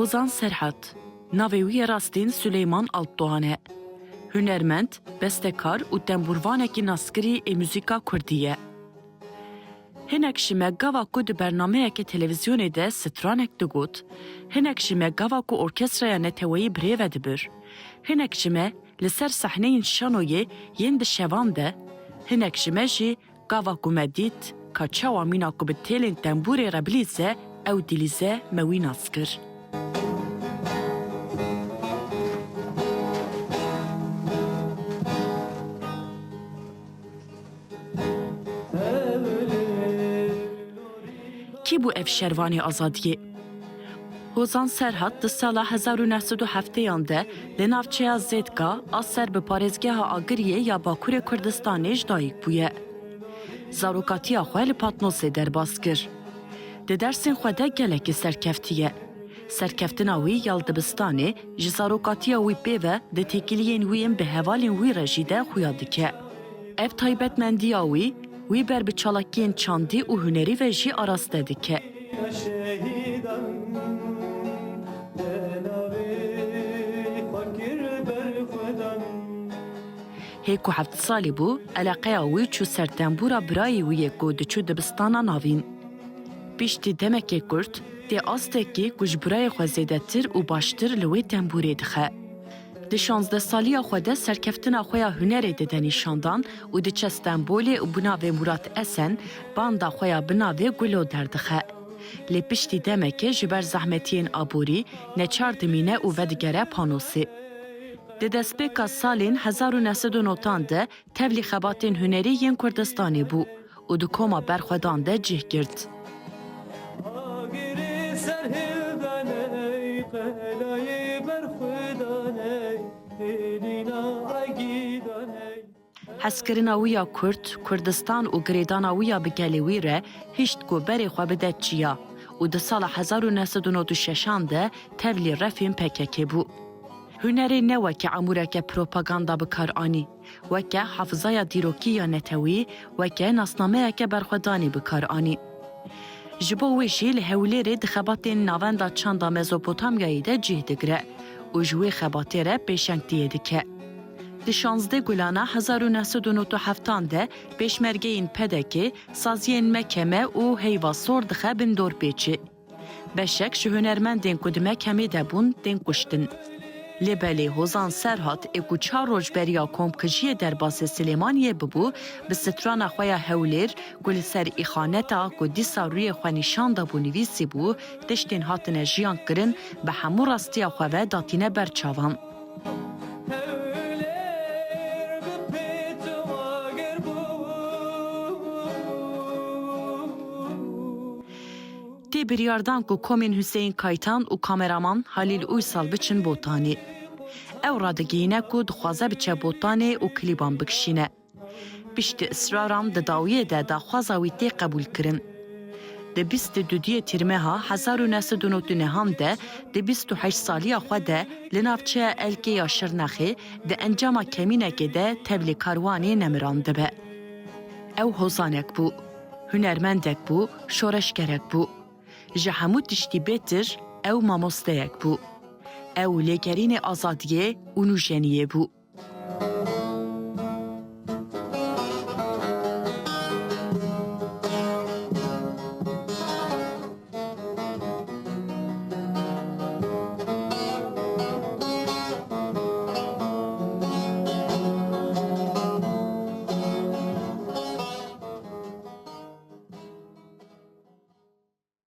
Hozan Serhat, navê wî yê rastîn Süleyman Alpdoğan e. Hunermend, bestekar û temburvanekî naskirî ê muzîka Kurdî ye. Hinek ji me gava ku di bernameyekê televizyonê de stranek digot, hinek ji me gava ku orkestraya neteweyî birêve dibir, hinek ji me li ser sehneyên şanoyê yên di şevan de, hinek ji me jî gava ku me dît ka çawa mîna ku bi têlên temburê re bilîze ew dîlîze me wî nas kir. Kî bû ev şervanê azadiyê? Hozan Serhat di sala 1907 de li navçeya Zêdka a ser bi parêzgeha Agiriyê ya Bakurê Kurdistanê ji dayîk bûye. Zarokatiya xwe li Patnosê derbas kir. Di dersên xwe de gelekî serkeftiye. Serkeftina wî yal dibistanê ji zarokatiya wî pêve di têkiliyên wî yên bi hevalên wî re jî de xuya dike. Ev taybetmendiya wî, wî ber bi çalakiyên çandî û hunerî ve jî araste dike. Hê ku 7 salî bû, eleqeya wî çû ser tembûra birayê wî yê ku diçû dibistana navîn. Piştî demekê Kurd, tê astekî ku ji birayê xwe zêdetir û baştir li wê tembûrê dixe. Di 16 saliya xwe de serkeftina xwe ya hunerê dide nîşandan û diçe Stenbolê û bi navê Murat Esen banda xwe ya bi navê Gulo derdixe. Lê piştî demekê ji ber zehmetiyên aborî neçar dimîne û vedigere Panosê. Di destpêka salên 1990 de tevlî xebatên hunerî yên Kurdistanê bû û di koma berxwedan de cih girt. Hezkirina wî ya Kurd, Kurdistan û girêdana wî ya bi gelê wî re hişt ku berê xwe bide çiya û di sala 1996 de tevlî refên PKK bû. Hunerê ne weke amûreke propaganda bi kar anî, weke hafizaya dîrokî ya netewî, weke nasnameyeke berxwedanî bi kar anî. Ji bo wê jî li Hewlêrê di xebatên navenda çanda Mezopotamyayê de cih digire û ji wê xebatê re pêşengtiyê dike. Di 16 gulana 1997 de pêşmergeyên PDK, saziyên Mekeme û Heyvasor dixe bin dorpêçî. Beşek ji hunermendên ku di Mekemê de bûn tên kuştin. Lê belê Hozan Serhat ê ku 4 roj beriya komkijiyê derbasê Silêmaniyê bibû, bi strana xwe ya Hewlêr ku li ser îxaneta ku dîsa rûyê xwe nîşan dabû nivîsî bû, tiştên hatine jiyan kirin, bi hemû rastiya xwe ve datîne ber çavan. Tê biryardan ku komên Hüseyin Kaytan û kameraman Halil Uysal biçin botanê. Ew radigihîne ku dixwaze biçe botanê û klîban bikişîne. Piştî israran di dawiyê de daxwaza wî tê qebûl kirin. Di 22 tîrmeha 1999 de di 28 saliya xwe de li navçeya Elkê ya Şirnexê di encama kemînekê de tevlî karwanê nemiran dibe. Ew hozanek bû, hunermendek bû, şoreşgerek bû. Ji hemû tiştî bêtir, ew mamosteyek bû. Ew lêgerînê azadiyê û nûjeniyê bû.